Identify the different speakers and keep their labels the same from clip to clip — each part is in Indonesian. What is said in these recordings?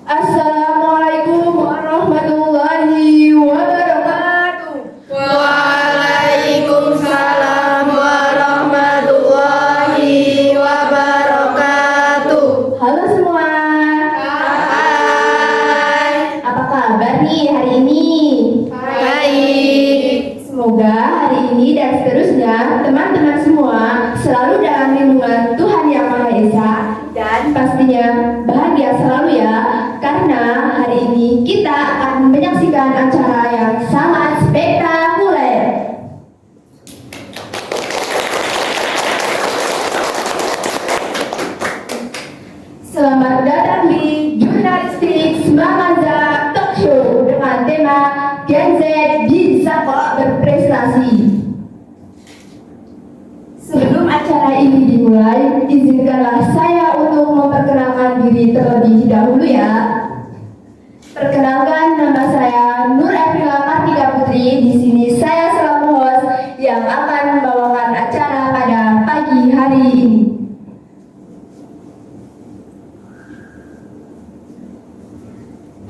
Speaker 1: Assalamualaikum warahmatullahi wabarakatuh.
Speaker 2: Waalaikumsalam warahmatullahi wabarakatuh.
Speaker 1: Halo semua.
Speaker 2: Hai.
Speaker 1: Apa kabar nih hari ini?
Speaker 2: Baik.
Speaker 1: Semoga hari ini dan seterusnya teman-teman semua selalu dalam lindungan Tuhan Yang Maha Esa dan pastinya bahagia selalu ya. Karena hari ini kita akan menyaksikan acara yang sangat spektakuler. Selamat datang di Jurnalistik Semangaza Talk Show dengan tema Gen Z bisa kok berprestasi. Sebelum acara ini dimulai, izinkanlah saya untuk memperkenalkan diri terlebih dahulu ya. Perkenalkan, nama saya Nur Afrila Kartika Putri. Di sini saya selaku host yang akan membawakan acara pada pagi hari ini.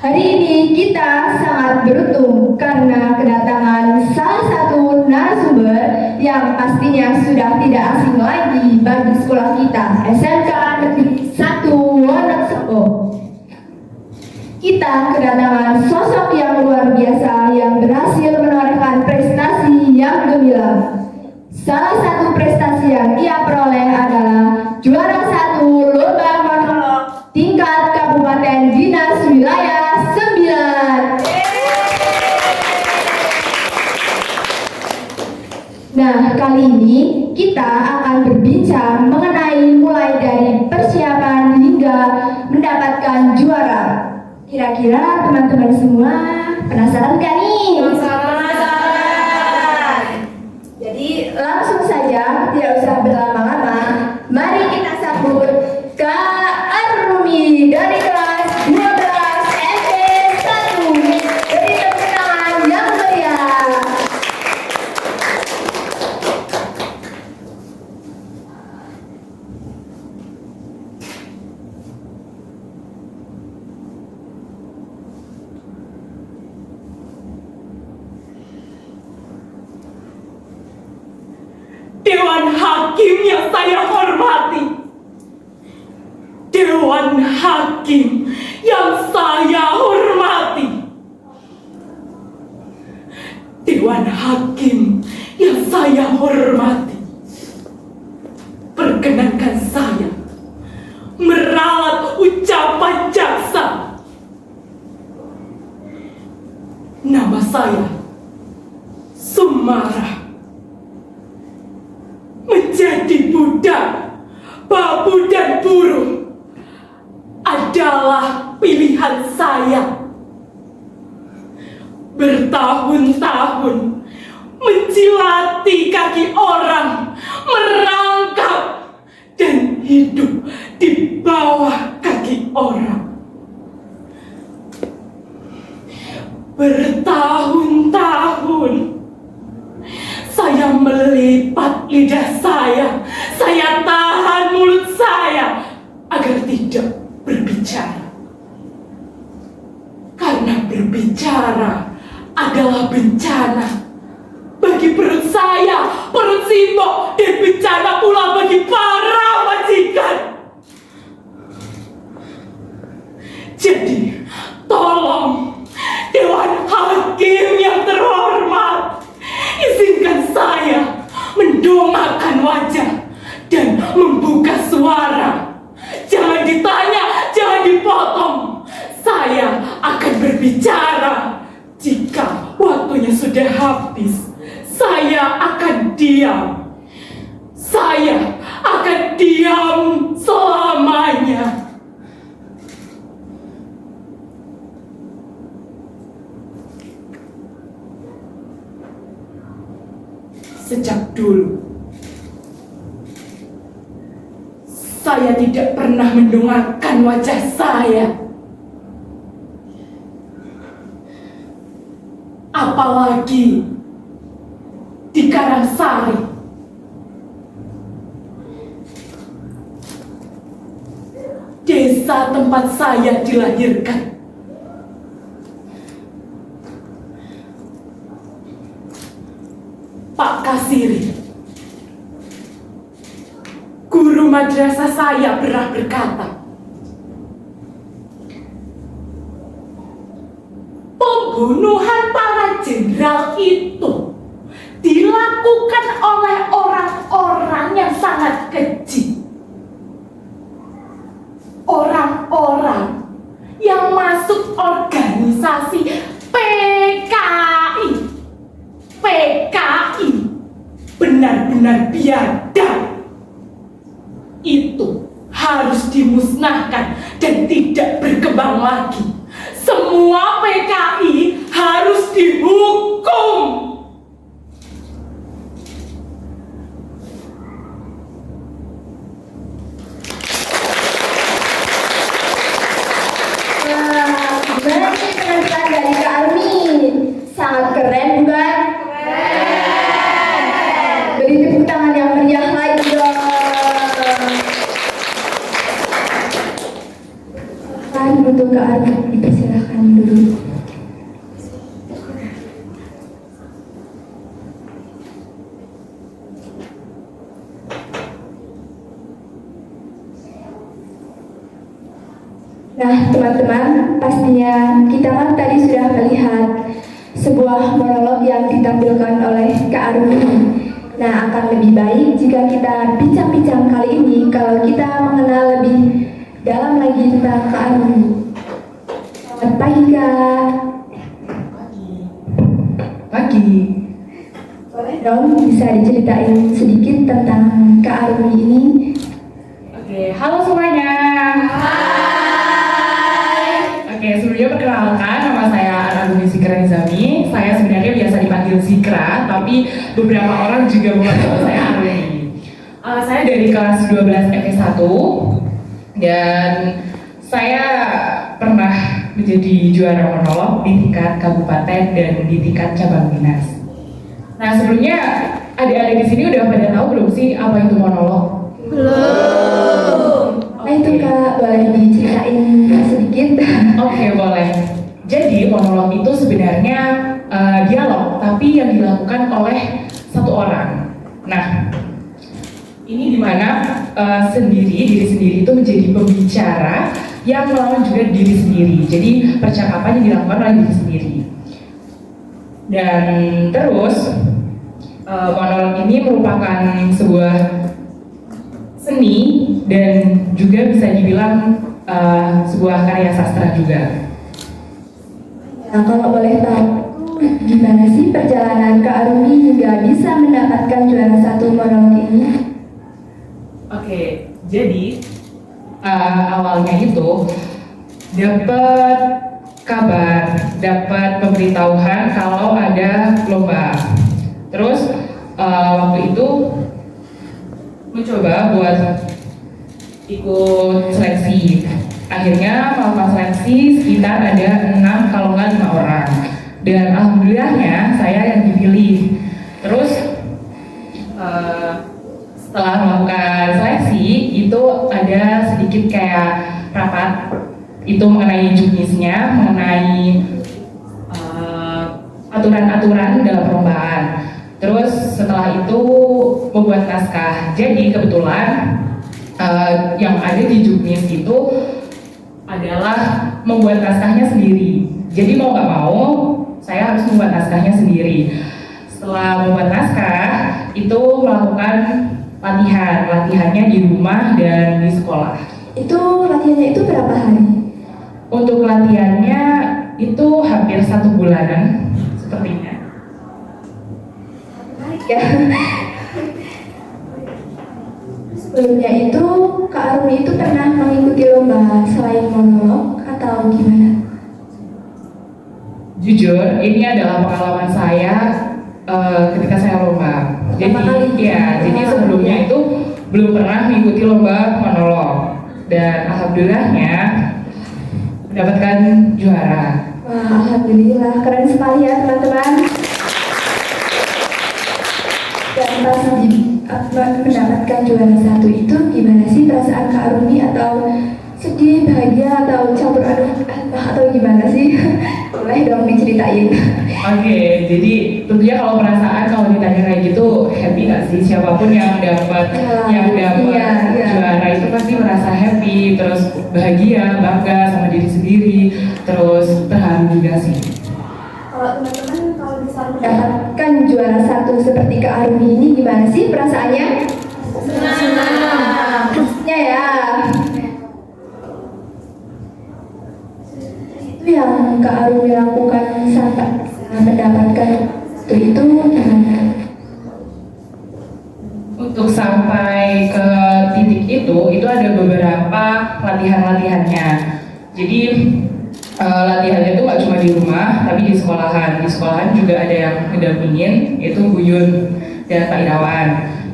Speaker 1: Hari ini kita sangat beruntung karena kedatangan salah satu narasumber yang pastinya sudah tidak asing lagi bagi sekolah kita, SMK Negeri 1 Wonosobo. Kita kedatangan sosok yang luar biasa yang berhasil menorehkan prestasi yang gemilang. Salah satu prestasi yang ia peroleh adalah juara 1 lomba monolog tingkat Kabupaten Dinas Wilayah 9. Nah, kali ini kita akan berbincang mengenai mulai dari persiapan hingga mendapatkan juara. Kira-kira teman-teman semua penasaran gak nih?
Speaker 2: Penasaran.
Speaker 1: Jadi langsung saja, tidak usah berlama-lama. Mari kita sambut Kak Arumi dari kelas 12 SD 1. Beri tepuk tangan yang meriah.
Speaker 3: Dewan Hakim yang saya hormati, Dewan Hakim yang saya hormati, Dewan Hakim yang saya hormati, perkenankan saya meralat ucapan jaksa. Nama saya Sumarah. Menjadi budak, babu dan buruh adalah pilihan saya. Bertahun-tahun menjilati kaki orang, merangkap dan hidup di bawah kaki orang. Bertahun-tahun saya melipat lidah saya tahan mulut saya agar tidak berbicara. Karena berbicara adalah bencana bagi perut saya, perut Simbo, dan bencana pula bagi para majikan. Jadi, tolong Dewan Hakim yang terhormat, izinkan saya mendongakkan wajah dan membuka suara. Jangan ditanya, jangan dipotong. Saya akan berbicara. Jika waktunya sudah habis, saya akan diam. Saya akan diam selamanya. Sejak dulu, saya tidak pernah mendongakkan wajah saya. Apalagi di Karangsari. Desa desa tempat saya dilahirkan. Pak Kasiri, guru madrasah saya pernah berkata, pembunuhan para jenderal itu dilakukan oleh orang-orang yang sangat keji. Orang-orang yang masuk organisasi PKI. PKI benar-benar biadab. Itu harus dimusnahkan dan tidak berkembang lagi. Semua PKI harus dihukum.
Speaker 1: Gimana sih penampilan dari Kak Armi? Sangat keren bukan? Keren. Beri tepuk tangan yang meriah lagi dong. Untuk Kak Armi dipersilakan dulu. Nah, teman-teman, pastinya kita kan tadi sudah melihat sebuah monolog yang ditampilkan oleh Kak Armi. Nah, akan lebih baik jika kita bincang-bincang kali ini kalau kita mengenal lebih dalam lagi tentang Kak Armi. Selamat pagi, Kak.
Speaker 3: Pagi.
Speaker 1: Boleh dong bisa diceritain sedikit tentang Kak Armi ini?
Speaker 4: Oke, halo semuanya. Oke, sebelumnya perkenalkan, nama saya Arumi Zikra Nizami. Saya sebenarnya biasa dipanggil Zikra, tapi beberapa orang juga memanggil saya Arumi. Saya dari kelas 12 FE1 dan saya pernah menjadi juara monolog di tingkat kabupaten dan di tingkat cabang dinas. Nah, sebelumnya adik-adik di sini udah pada tahu belum sih apa itu monolog?
Speaker 2: Belum.
Speaker 1: Nah itu Kak, boleh diceritain sedikit?
Speaker 4: Oke, boleh. Jadi monolog itu sebenarnya dialog, tapi yang dilakukan oleh satu orang. Nah, ini dimana diri sendiri itu menjadi pembicara yang melawan juga diri sendiri. Jadi percakapan yang dilakukan oleh diri sendiri. Dan terus monolog ini merupakan sebuah seni dan juga bisa dibilang sebuah karya sastra juga.
Speaker 1: Nah, kalau boleh tahu, gimana sih perjalanan Kak Arumi hingga bisa mendapatkan juara satu monolog ini?
Speaker 4: Oke, jadi awalnya itu dapat kabar, dapat pemberitahuan kalau ada lomba. Terus waktu itu mencoba buat ikut seleksi. Akhirnya melakukan seleksi sekitar ada 6 kalau nggak 5 orang. Dan alhamdulillahnya saya yang dipilih. Terus setelah melakukan seleksi itu ada sedikit kayak rapat itu mengenai juknisnya, mengenai aturan-aturan dalam perlombaan. Terus setelah itu membuat naskah. Jadi kebetulan yang ada di juknis itu adalah membuat naskahnya sendiri. Jadi mau nggak mau saya harus membuat naskahnya sendiri. Setelah membuat naskah itu melakukan latihannya di rumah dan di sekolah.
Speaker 1: Itu latihannya itu berapa hari?
Speaker 4: Untuk latihannya itu hampir 1 bulanan sepertinya.
Speaker 1: Ya. Sebelumnya itu Kak Arumi itu pernah mengikuti lomba selain monolog atau gimana?
Speaker 4: Jujur, ini adalah pengalaman saya ketika saya lomba. Jadi sebelumnya itu belum pernah mengikuti lomba monolog dan alhamdulillahnya mendapatkan juara.
Speaker 1: Wah, alhamdulillah, keren sekali ya teman-teman. Dan pas mendapatkan juara satu itu gimana sih perasaan Kak Arumi atau Sedih, bahagia, atau campur aduk atau gimana sih? Boleh dong diceritain.
Speaker 4: Oke, jadi tentunya kalau perasaan kalau ditanya kayak gitu happy nggak sih? Siapapun yang dapat
Speaker 1: Iya.
Speaker 4: juara itu pasti merasa happy, terus bahagia, bangga sama diri sendiri, terus terharu juga sih.
Speaker 1: Kalau teman-teman kalau bisa mendapatkan juara 1 seperti Kak Arumi ini gimana sih perasaannya? Senang. Ya. Itu yang Kak Arumi lakukan sampai mendapatkan itu gimana?
Speaker 4: Untuk sampai ke titik itu ada beberapa latihannya. Jadi latihannya itu nggak cuma di rumah, tapi di sekolahan. Di sekolahan juga ada yang ngedampingin, yaitu Bu Yun dan Pak Irawan.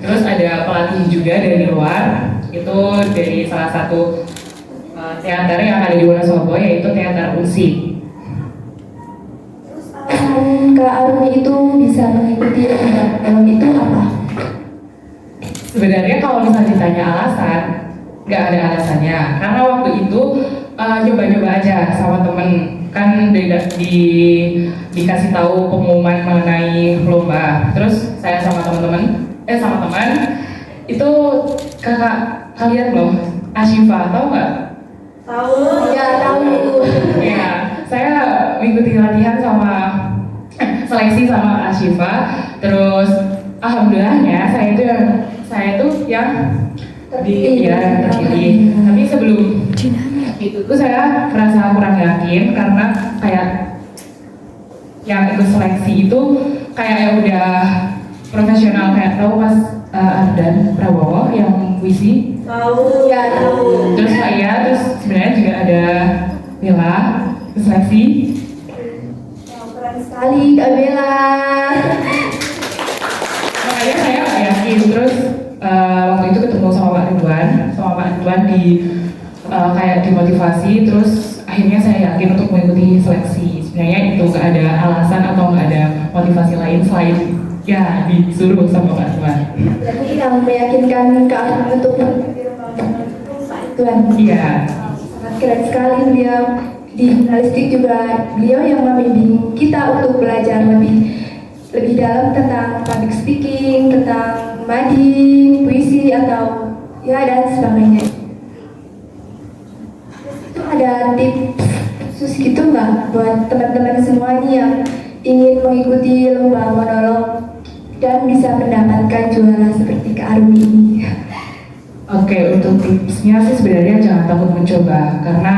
Speaker 4: Terus ada pelatih juga dari luar, itu dari salah satu teater yang ada di Wonosobo, yaitu teater Unsi.
Speaker 1: Alasan Kak Arumi itu bisa mengikuti lomba itu apa?
Speaker 4: Sebenarnya kalau misalnya ditanya alasan, nggak ada alasannya. Karena waktu itu nyoba-nyoba aja sama temen, kan dikasih tahu pengumuman mengenai lomba. Terus saya sama teman itu kakak kalian loh, Ashifa, tahu nggak?
Speaker 1: Tahu. Ya, tahu.
Speaker 4: Ya, saya mengikuti latihan sama seleksi sama Ashifa. Terus alhamdulillahnya saya itu yang terpilih. Tapi sebelum itu tuh saya merasa kurang yakin karena kayak yang ikut seleksi itu kayak yang udah profesional, kayak tahu Mas Ardan Prabowo yang puisi.
Speaker 1: Tahu. Ya, tahu.
Speaker 4: Terus saya, sebenarnya juga ada Bella seleksi.
Speaker 1: Keren sekali Kak Bella.
Speaker 4: Makanya saya nggak yakin. Terus waktu itu ketemu sama Pak Ridwan di kayak dimotivasi. Terus akhirnya saya yakin untuk mengikuti seleksi. Sebenarnya itu nggak ada alasan atau nggak ada motivasi lain selain ya disuruh sama Pak Ridwan.
Speaker 1: Jadi yang meyakinkan Kak Arumi untuk mengikuti lomba Pak Ridwan.
Speaker 4: Iya.
Speaker 1: Sangat keren sekali beliau. Di jurnalistik juga beliau yang membimbing kita untuk belajar lebih dalam tentang public speaking, tentang mading, puisi atau ya dan sebagainya. Itu ada tips khusus gitu nggak buat teman-teman semua ini yang ingin mengikuti lomba monolog dan bisa mendapatkan juara seperti Kak Arumi ini?
Speaker 4: Oke, untuk tipsnya sih sebenarnya jangan takut mencoba, karena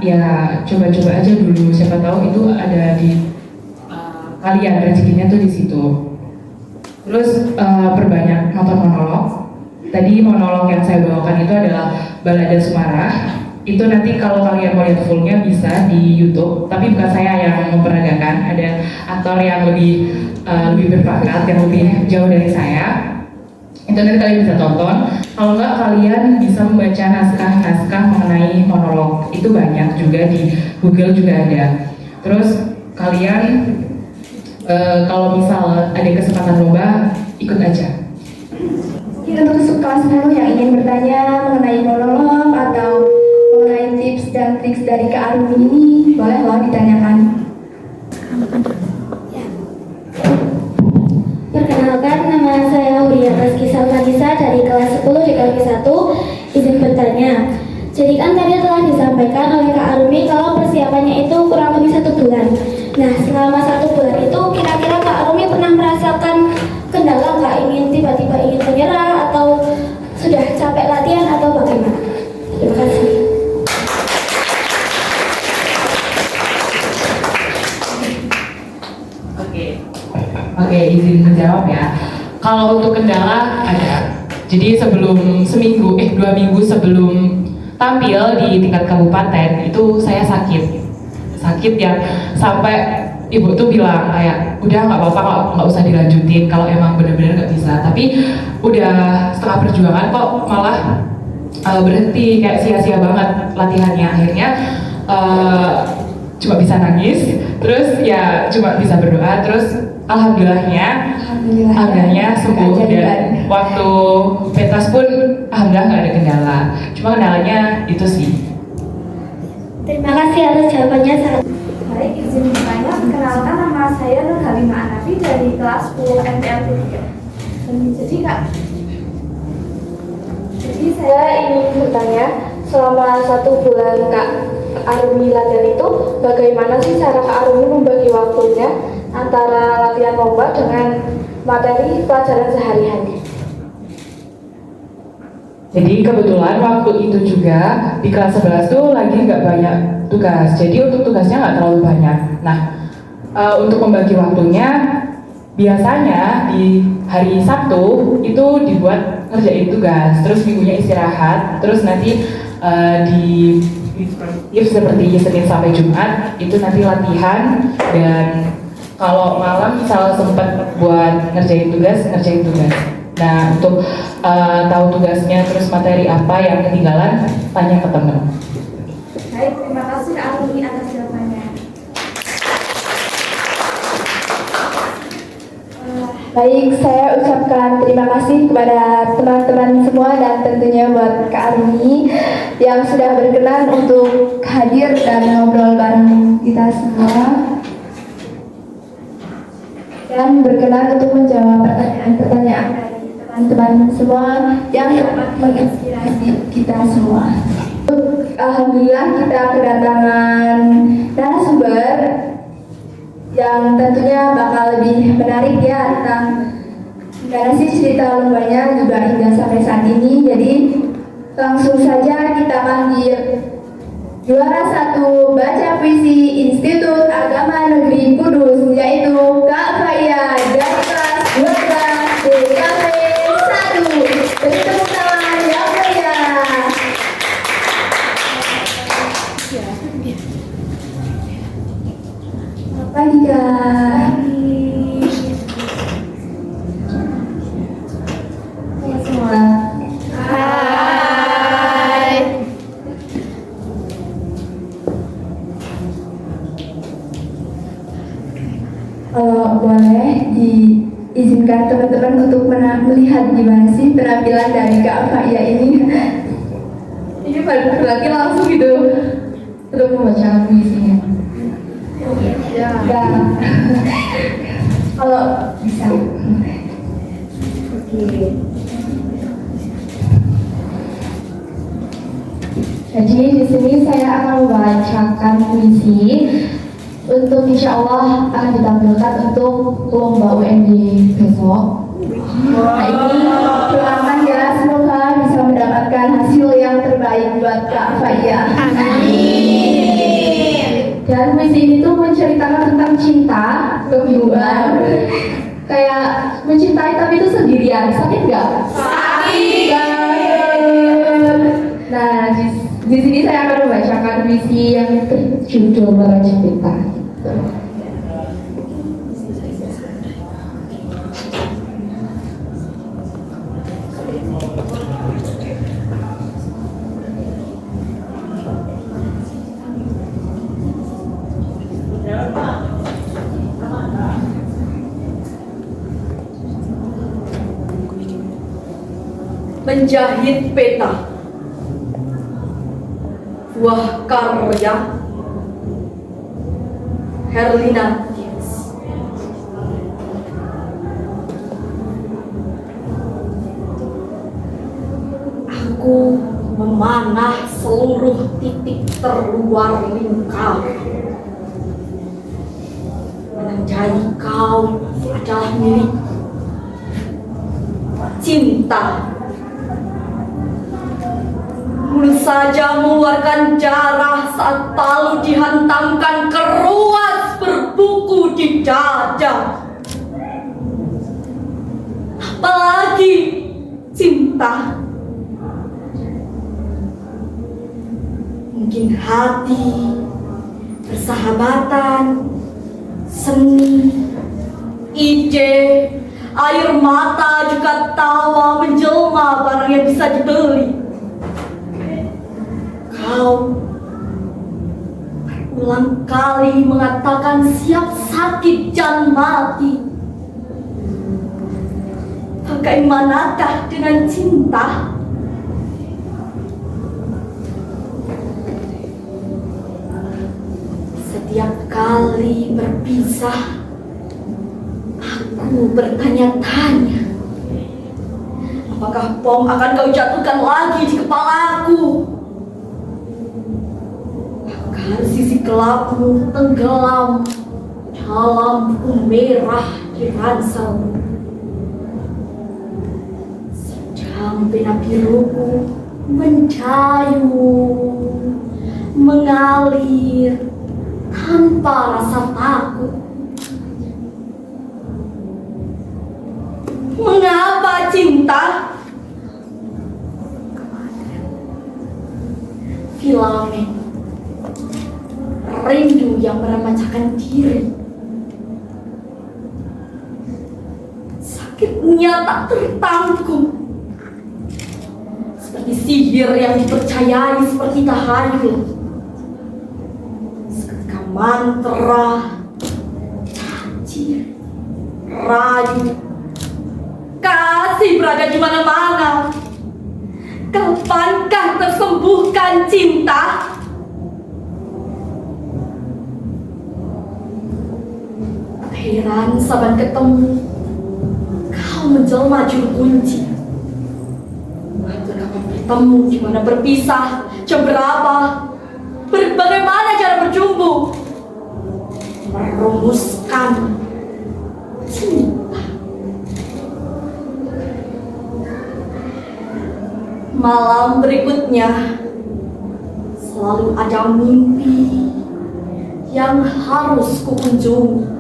Speaker 4: ya coba-coba aja dulu, siapa tahu itu ada di kalian, rezekinya tuh di situ. Terus perbanyak nonton monolog. Tadi monolog yang saya bawakan itu adalah Balada Sumarah. Itu nanti kalau kalian mau lihat fullnya bisa di YouTube, tapi bukan saya yang memperagakan, ada aktor yang lebih berbakat, yang lebih jauh dari saya. Itu nanti kalian bisa tonton. Kalau nggak, kalian bisa membaca naskah mengenai monolog. Itu banyak juga di Google juga ada. Terus kalian kalau misal ada kesempatan lomba, ikut aja.
Speaker 1: Mungkin untuk kelas 10 yang ingin bertanya mengenai monolog atau mengenai tips dan trik dari Kak Arumi ini, boleh loh ditanyakan.
Speaker 2: Perkenalkan, nama saya Huria Rizky Salmanisa dari kelas 10 di Kami 1. Izin bertanya. Jadi kan tadi telah disampaikan oleh Kak Arumi kalau persiapannya itu kurang lebih 1 bulan. Nah, selama 1 bulan itu kira-kira Kak Arumi pernah merasakan kendala nggak, tiba-tiba ingin menyerah atau sudah capek latihan atau bagaimana? Terima kasih.
Speaker 4: Oke, izin menjawab ya. Kalau untuk kendala ada. Jadi sebelum 2 minggu sebelum tampil di tingkat kabupaten itu saya sakit yang sampai ibu tuh bilang kayak udah nggak apa-apa, nggak usah dilanjutin kalau emang benar-benar nggak bisa. Tapi udah setengah perjuangan kok malah berhenti, kayak sia-sia banget latihannya. Akhirnya cuma bisa nangis, terus ya cuma bisa berdoa, terus alhamdulillahnya sembuh. Dan waktu pentas pun alhamdulillah nggak ada kendala. Cuma kendalanya itu sih
Speaker 2: Terima kasih atas jawabannya sangat.
Speaker 5: Baik, izin bertanya, perkenalkan nama saya Nur Halimah Anafi dari kelas 10 MPLT 3. Jadi saya ingin bertanya, selama 1 bulan Kak Arumi latihan itu, bagaimana sih cara Kak Arumi membagi waktunya antara latihan lomba dengan materi pelajaran sehari-hari?
Speaker 4: Jadi kebetulan waktu itu juga di kelas 11 tuh lagi nggak banyak tugas, jadi untuk tugasnya nggak terlalu banyak. Nah, untuk membagi waktunya, biasanya di hari Sabtu itu dibuat ngerjain tugas, terus minggunya istirahat, terus nanti di seperti Senin sampai Jumat itu nanti latihan, dan kalau malam misal sempat buat ngerjain tugas. Nah, untuk tahu tugasnya terus materi apa yang ketinggalan, tanya ke teman.
Speaker 5: Baik, terima kasih Kak Arumi atas jawabannya.
Speaker 1: Baik, saya ucapkan terima kasih kepada teman-teman semua dan tentunya buat Kak Arumi yang sudah berkenan untuk hadir dan ngobrol bareng kita semua dan berkenan untuk menjawab pertanyaan-pertanyaan dari teman-teman semua yang dapat menginspirasi kita semua. Alhamdulillah kita kedatangan narasumber yang tentunya bakal lebih menarik ya tentang gimana sih cerita lombanya juga hingga sampai saat ini. Jadi langsung saja kita panggil juara 1 baca puisi Institut Agama Negeri Kudus, yaitu Kak Faya dari kelas 12 DKV 1. Beri tepuk tangan ya Faya. Selamat pagi Kak. Halo semua. Hai. Kalau boleh diizinkan teman-teman untuk melihat gimana sih penampilan dari Kak Faya ini. Ini berarti langsung gitu untuk membaca puisinya. Ya. Kalau bisa. Oke. Jadi di sini saya akan membacakan puisi untuk insya Allah akan ditampilkan untuk lomba UNJ besok. Nah ini doakan ya semoga bisa mendapatkan hasil yang terbaik buat Kak Faya. Dan puisi ini tuh menceritakan tentang cinta, kebingungan, kayak mencintai tapi itu sendirian, sakit nggak? Sakit. Nah di sini saya akan membacakan puisi yang berjudul Balas Cinta.
Speaker 6: Menjahit peta, buah karya Herlina Dias. Aku memanah seluruh titik terluar lingkar. Menanjai kau adalah milikku. Cinta mulut saja mengeluarkan darah saat palu dihantamkan ke ruas berbuku di dada. Apalagi cinta. Mungkin hati, persahabatan, seni, ide, air mata juga tawa menjelma barang yang bisa dibeli. Kau berulang kali mengatakan siap sakit dan mati. Bagaimanakah dengan cinta? kali berpisah, aku bertanya-tanya, apakah bom akan kau jatuhkan lagi di kepalaku? Agar sisi gelapmu tenggelam dalam buku merah di ranselmu. Sedang pena biruku mendayung, mengalir tanpa rasa takut. Mengapa cinta? Filamen rindu yang meremajakan diri, sakitnya tak tertanggung, seperti sihir yang dipercayai seperti tahayul, seketika mantra, janji, rayu, kasih berada di mana-mana. Kapankah tersembuhkan cinta? Heran saban ketemu, kau menjelma juru kunci. Apakah kau bertemu di mana berpisah, jam berapa, bagaimana cara berjumpa, merumuskan cinta. Malam berikutnya selalu ada mimpi yang harus kukunjungi.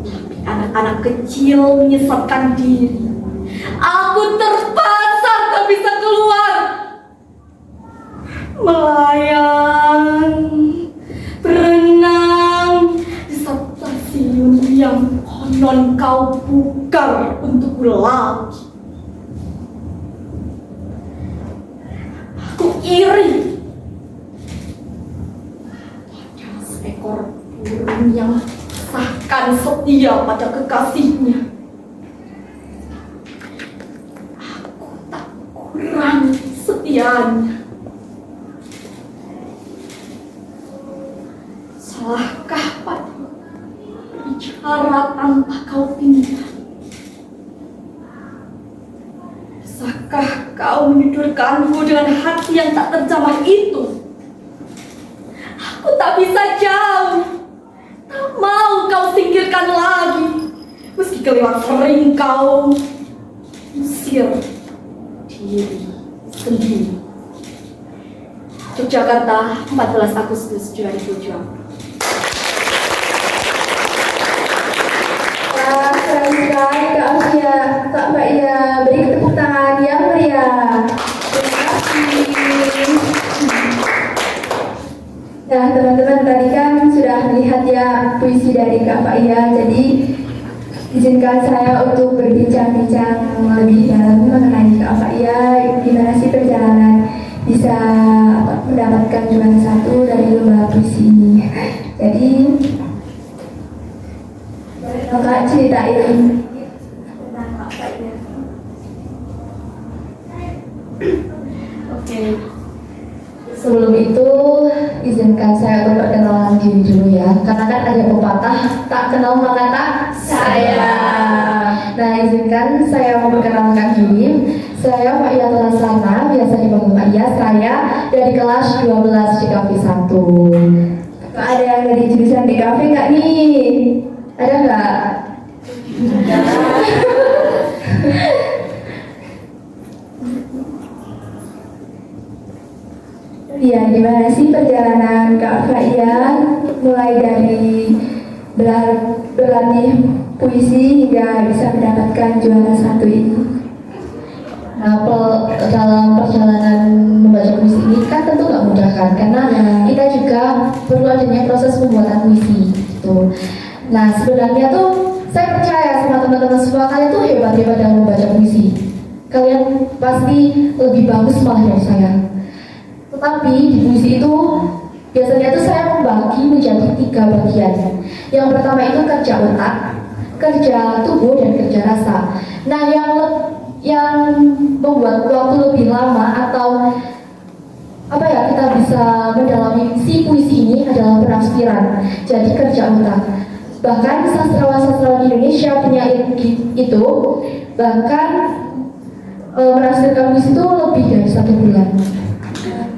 Speaker 6: Tapi anak-anak kecil menyesatkan diri. Aku terpaksa tak bisa keluar. Melayang, berenang di stasiun yang konon kau bukar untukku lagi. Aku iri pada seekor burung yang sahkan setia pada kekasihnya. Aku tak kurang setianya. Salahkah padaku bicara tanpa kau pinta? Bisakah kau menidurkanku dengan hati yang tak terjamah itu? Aku tak bisa jauh, tak mau kau singkirkan lagi, meski kelewat sering kau usir diri sendiri. Yogyakarta, 14 Agustus 2020.
Speaker 1: Selanjutnya Kak Mbak Ia beri tepuk tangan yang meriah. Terima kasih. Nah teman-teman tadi kan sudah melihat ya puisi dari Kak Mbak Ia, jadi izinkan saya untuk berbincang-bincang lebih dalam mengenai Kak Mbak Ia. Gimana sih perjalanan bisa mendapatkan juara 1 dari lomba puisi ini? Jadi Kakak ceritain tentang Kakaknya.
Speaker 6: Oke.
Speaker 1: Sebelum itu izinkan saya untuk perkenalan diri dulu ya, karena kan ada pepatah tak kenal maka tak sayang. Nah izinkan saya memperkenalkan diri. Saya Mbak Ia Telasana, biasa dipanggil Mbak Ia. Saya dari kelas 12 di KV 1. Ada yang dari jurusan DKV nggak nih? Ada nggak? Iya, gimana sih perjalanan Kak Faian mulai dari berlatih puisi hingga bisa mendapatkan juara 1 ini?
Speaker 7: Nah, dalam perjalanan membaca puisi ini kan tentu nggak mudah kan, karena kita juga perlu adanya proses pembuatan puisi gitu. Nah, sebenarnya tuh saya percaya sama teman-teman semua, kalian tuh hebat-hebat dalam membaca puisi. Kalian pasti lebih bagus malah dari saya. Tetapi di puisi itu biasanya tuh saya membagi menjadi 3 bagian. Yang pertama itu kerja otak, kerja tubuh, dan kerja rasa. Nah, yang membuat waktu lebih lama atau apa ya, kita bisa mendalami si puisi ini adalah penafsiran, jadi kerja otak. Bahkan sastrawan-sastrawan Indonesia penyair itu bahkan menafsirkan puisi itu lebih dari 1 bulan.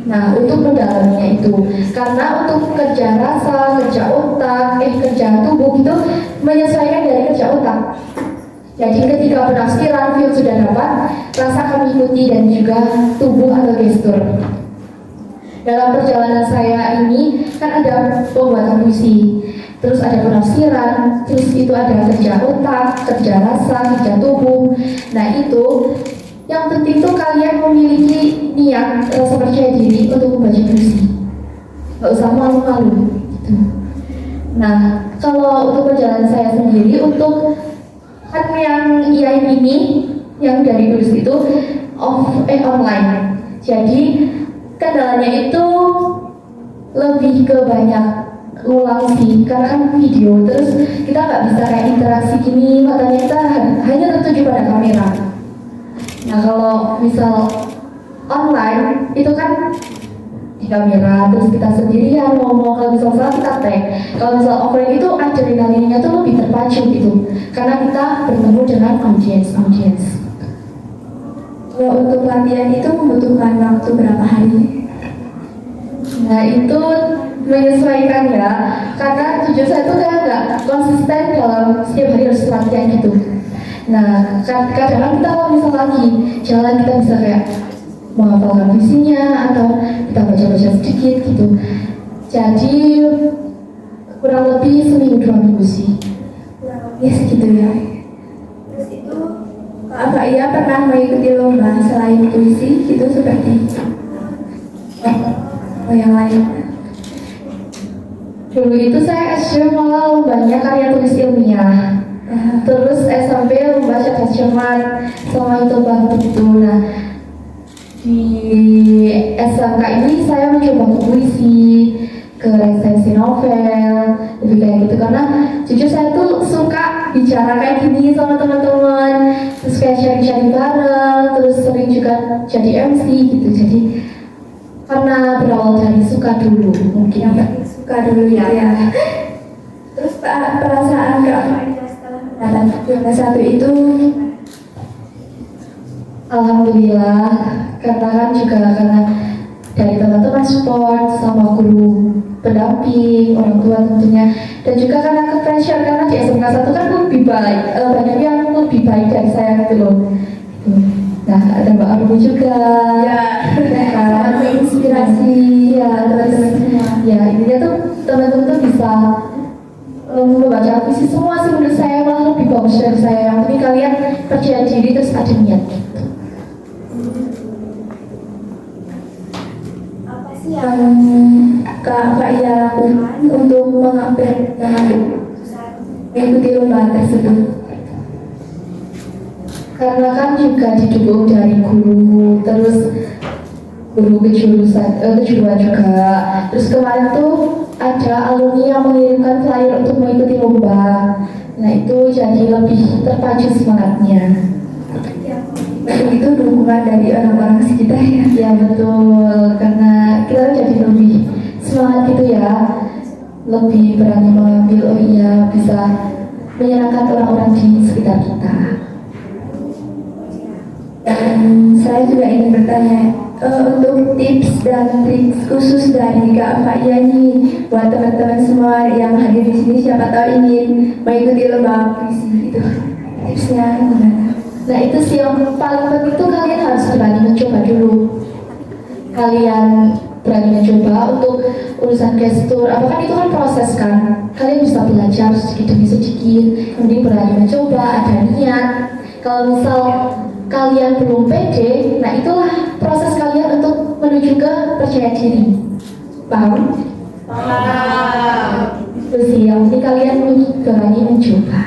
Speaker 7: Nah, untuk mendalaminya itu, karena untuk kerja rasa, kerja otak, kerja tubuh itu menyesuaikan dari kerja otak. Jadi ketika penafsiran film sudah dapat, rasa kami ikuti dan juga tubuh atau gestur. Dalam perjalanan saya ini kan ada pembuatan puisi, terus ada penafsiran, terus itu ada kerja otak, kerja rasa, kerja tubuh. Nah itu yang penting tuh kalian memiliki niat, rasa percaya diri untuk membaca puisi. Gak usah malu-malu gitu. Nah kalau untuk perjalanan saya sendiri, untuk kan yang IAIN ini yang dari tulis itu online. Jadi kendalanya itu lebih ke banyak ulang sih, karena kan video, terus kita nggak bisa kayak interaksi gini, matanya kita hanya tertuju pada kamera. Nah kalau misal online itu kan di kamera, terus kita sendirian ngomong, kalau misal salah kita tag. Kalau misal offline itu adrenalinnya tuh lebih terpacu gitu, karena kita bertemu dengan audiens.
Speaker 1: Kalau untuk latihan itu membutuhkan waktu berapa hari?
Speaker 7: Nah itu menyesuaikan ya, karena jujur saya tuh kayak nggak konsisten dalam setiap hari harus latihan gitu. Nah kadang-kadang kita kalau misal lagi jalan, kita bisa kayak menghafalkan puisinya atau kita baca-baca sedikit gitu. Jadi kurang lebih seminggu 2 minggu sih.
Speaker 1: Kurang lebih segitu ya. Terus itu apa iya pernah mengikuti lomba selain puisi gitu seperti yang lain?
Speaker 7: Dulu itu saya SD malah lombanya karya tulis ilmiah. Terus SMP lomba cerdas cermat sama itu bantu gitu. Nah di SMK ini saya mencoba ke puisi, ke resensi novel, lebih kayak gitu, karena jujur saya tuh suka bicara kayak gini sama teman-teman, terus kayak sharing-sharing bareng, terus sering juga jadi MC gitu. Jadi karena berawal dari suka dulu mungkin
Speaker 1: Yang penting suka dulu ya. Terus perasaan Kak Faida setelah mendapat juara 1 itu?
Speaker 7: alhamdulillah, karena kan juga karena dari teman-teman support sama guru pendamping, orang tua tentunya, dan juga karena ke pressure, karena di SMK 1 kan lebih baik, banyak yang lebih baik dari saya gitu loh. Nah ada Mbak Arbu juga,
Speaker 1: Sangat menginspirasi
Speaker 7: ya teman-teman semua. Ya intinya tuh teman-teman tuh bisa membaca puisi semua sih, menurut saya malah lebih bagus dari saya. Yang penting kalian percaya diri terus ada niat gitu.
Speaker 1: Apa sih yang Kak Faida lakukan untuk mengambil mengikuti lomba tersebut?
Speaker 7: Karena kan juga didukung dari guru, terus guru kejuruan juga. Terus kemarin tuh ada alumni yang mengirimkan flyer untuk mengikuti lomba. Nah itu jadi lebih terpacu semangatnya.
Speaker 1: Itu dukungan dari orang-orang sekitar ya.
Speaker 7: Ya betul, karena kita jadi lebih semangat gitu ya, lebih berani mengambil, oh iya bisa menyenangkan orang-orang di sekitar kita.
Speaker 1: Dan saya juga ingin bertanya untuk tips dan trik khusus dari Kak Faida nih buat teman-teman semua yang hadir di sini, siapa tahu ingin mengikuti lomba puisi itu, tipsnya gimana?
Speaker 7: Nah itu sih yang paling penting tuh, kalian harus berani mencoba dulu. Kalian berani mencoba untuk urusan gestur, apa kan itu kan proses kan. Kalian bisa belajar sedikit demi sedikit, kemudian berani mencoba, ada niat. Kalau misal kalian belum pede, nah itulah proses kalian untuk menuju ke percaya diri. Paham? Itu sih yang penting kalian berani mencoba.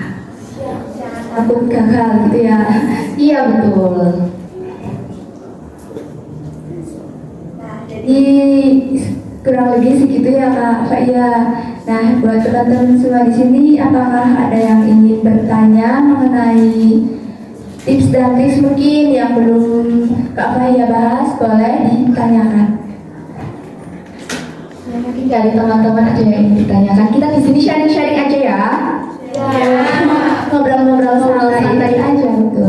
Speaker 1: Takut gagal gitu ya.
Speaker 7: Iya betul.
Speaker 1: Jadi kurang lebih segitu ya Kak Faida. Nah buat teman-teman semua di sini, apakah ada yang ingin bertanya mengenai tips dan trik mungkin yang belum Kak Faida bahas? Boleh ditanyakan. Mungkin dari teman-teman ada yang ingin ditanyakan. Kita di sini sharing-sharing aja ya. Ngobrol-ngobrol santai aja gitu.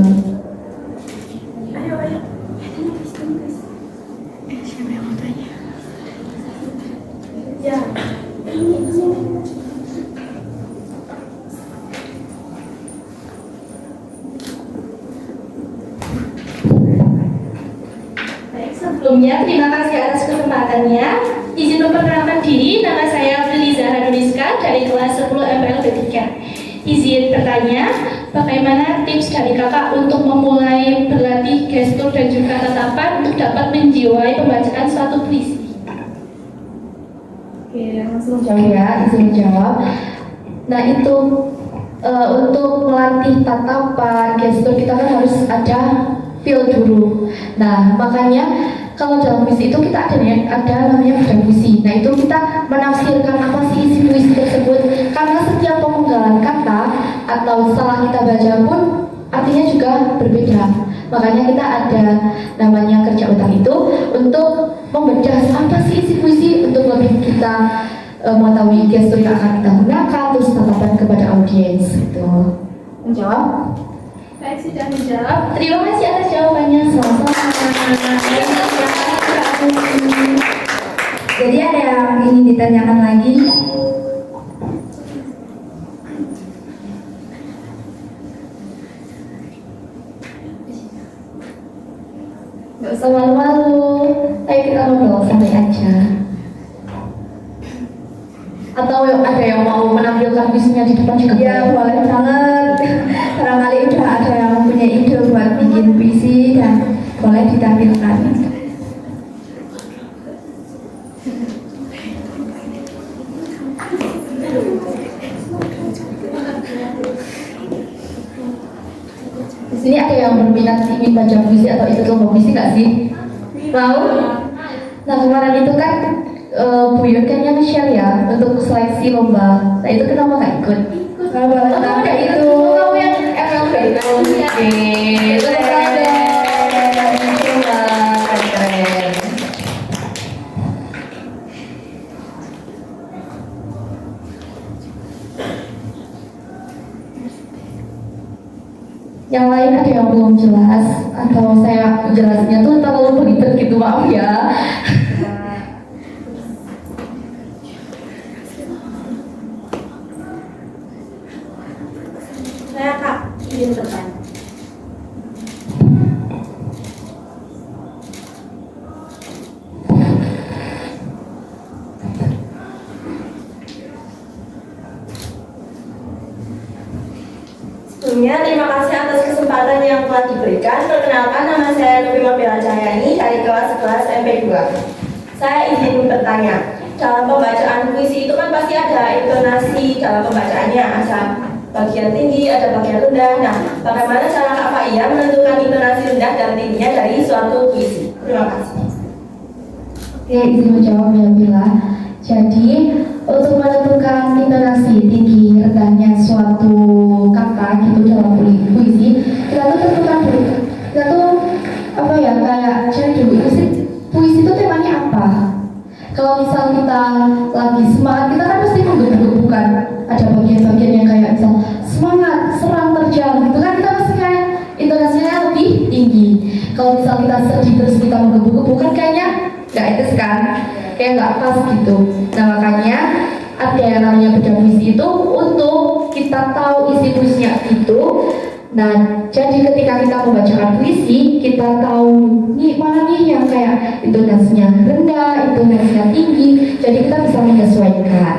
Speaker 2: Sebelumnya, terima kasih atas kesempatannya. Izin memperkenalkan diri, nama saya Feliza Hanuriska dari kelas 10 MPL B3. Izin bertanya, bagaimana tips dari kakak untuk memulai berlatih gestur dan juga tatapan untuk dapat menjiwai pembacaan suatu puisi?
Speaker 1: Oke, langsung jawab ya, izin jawab. Nah itu untuk melatih tatapan, gestur kita kan harus ada feel dulu. Nah makanya kalau dalam puisi itu kita ada namanya bedah puisi. Nah itu kita menafsirkan apa sih isi puisi tersebut. Karena setiap pemenggalan kata atau setelah kita baca pun artinya juga berbeda. Makanya kita ada namanya kerja otak itu untuk membedah apa sih isi puisi untuk lebih kita mengetahui gestur yang akan kita gunakan, terus tatapan kepada audiens gitu. Menjawab?
Speaker 2: Baik, sudah menjawab. Terima kasih atas jawabannya.
Speaker 1: Jadi ada yang ingin ditanyakan lagi? Gak usah malu-malu. Ayo kita ngobrol santai aja. Atau ada yang mau menampilkan puisinya di depan juga? Ya boleh banget. Barangkali udah ada yang punya ide buat bikin puisi dan boleh ditampilkan. Di sini ada yang berminat ingin baca puisi atau ikut lomba puisi nggak sih? Mau? Nah kemarin itu kan Bu Yun kayaknya nge-share ya untuk seleksi lomba. Nah itu kenapa nggak ikut? Kamu ada itu. Kamu yang MLB itu. Oke. Keren. Yang lain ada yang belum jelas atau saya jelasnya tuh terlalu belibet gitu, maaf ya.
Speaker 6: Saya Kak, izin bertanya.
Speaker 5: Sebelumnya, terima kasih atas kesempatan yang telah diberikan. Perkenalkan, nama saya Nubima Bella Cahyani dari kelas 11 MP2. Saya izin bertanya, dalam pembacaan puisi itu kan pasti ada intonasi dalam pembacaannya, ada bagian tinggi, ada bagian rendah. Nah, bagaimana cara Kak Faia menentukan intonasi rendah dan tingginya dari suatu puisi? Terima kasih.
Speaker 1: Oke, izin menjawab ya Bila. Jadi untuk menentukan intonasi tinggi rendahnya suatu kata gitu dalam puisi, kita tuh tentukan dulu. Kita tuh apa ya kayak cari dulu puisi itu temanya apa. Kalau misal kita lagi semangat, kita kan pasti menggebu-gebukan. Ada bagian-bagian yang kayak misal semangat, serang, terjang gitu kan, kita pasti kayak intonasinya lebih tinggi. Kalau misal kita sedih terus kita menggebu-gebukan kayaknya nggak etis kan, kayak nggak pas gitu. Nah makanya ada yang namanya bedah puisi itu untuk kita tahu isi puisinya itu. Nah jadi ketika kita membacakan puisi, kita tahu nih mana nih yang kayak intonasinya rendah, intonasinya tinggi. Jadi kita bisa menyesuaikan.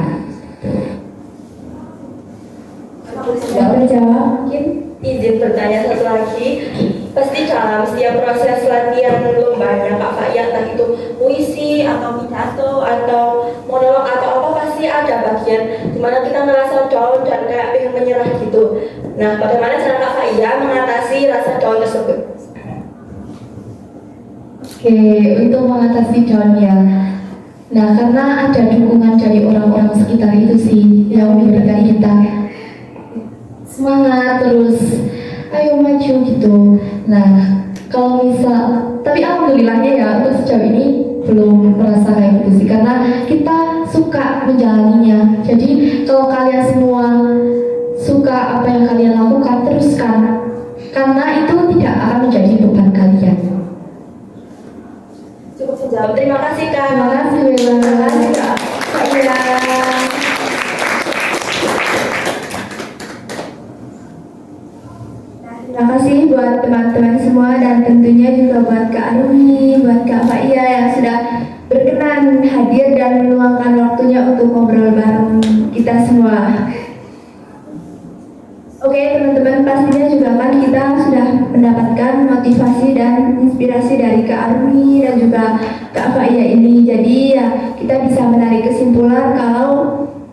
Speaker 1: Sudah menjawab mungkin?
Speaker 5: Izin bertanya satu lagi. Pasti dalam setiap proses latihan lombanya Kak Faia, entah itu puisi atau pidato atau monolog atau apa, pasti ada bagian dimana kita merasa down dan kayak pengen menyerah gitu. Nah, bagaimana cara Kak Faia mengatasi rasa down tersebut?
Speaker 1: Oke, untuk mengatasi down ya. Nah, karena ada dukungan dari orang-orang sekitar itu sih yang memberikan kita semangat terus, ayo maju gitu. Nah, kalau misal, tapi alhamdulillahnya ya untuk sejauh ini belum merasa kayak gitu sih, karena kita
Speaker 7: suka menjalaninya. Jadi kalau kalian semua suka apa yang kalian lakukan, teruskan, karena itu tidak akan menjadi beban kalian.
Speaker 5: Cukup menjawab. Terima kasih Kak.
Speaker 7: Terima kasih Bella.
Speaker 1: Terima kasih Kak. Iya. Terima kasih buat teman-teman semua dan tentunya juga buat Kak Arumi, buat Kak Faia yang sudah berkenan hadir dan meluangkan waktunya untuk ngobrol bareng kita semua. Oke teman-teman, pastinya juga kan kita sudah mendapatkan motivasi dan inspirasi dari Kak Arumi dan juga Kak Faia ini. Jadi ya kita bisa menarik kesimpulan kalau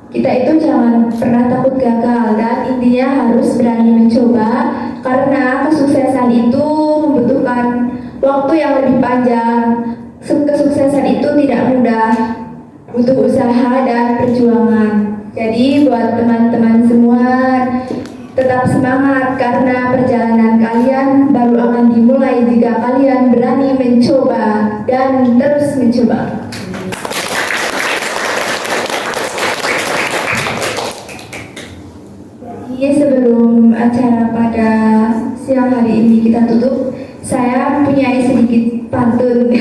Speaker 1: kita itu jangan pernah takut gagal dan intinya harus berani mencoba, karena kesuksesan itu membutuhkan waktu yang lebih panjang. Kesuksesan itu tidak mudah, butuh usaha dan perjuangan. Jadi buat teman-teman semua, tetap semangat karena perjalanan kalian baru akan dimulai jika kalian berani mencoba dan terus mencoba. Jadi sebelum acara pada siang hari ini kita tutup, saya punya sedikit pantun.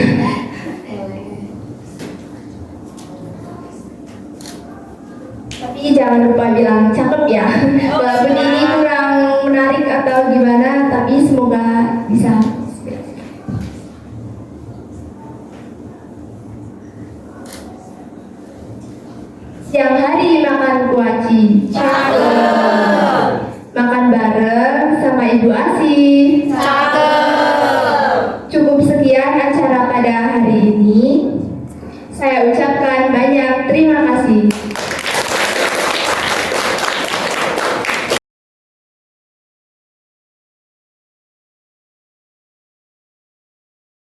Speaker 1: Tapi jangan lupa bilang cakep ya. Walaupun ini kurang menarik atau gimana, tapi semoga bisa. Siang hari makan kuaci. Makan bareng sama Ibu Asi. Cukup sekian acara pada hari ini. Saya ucapkan banyak terima kasih.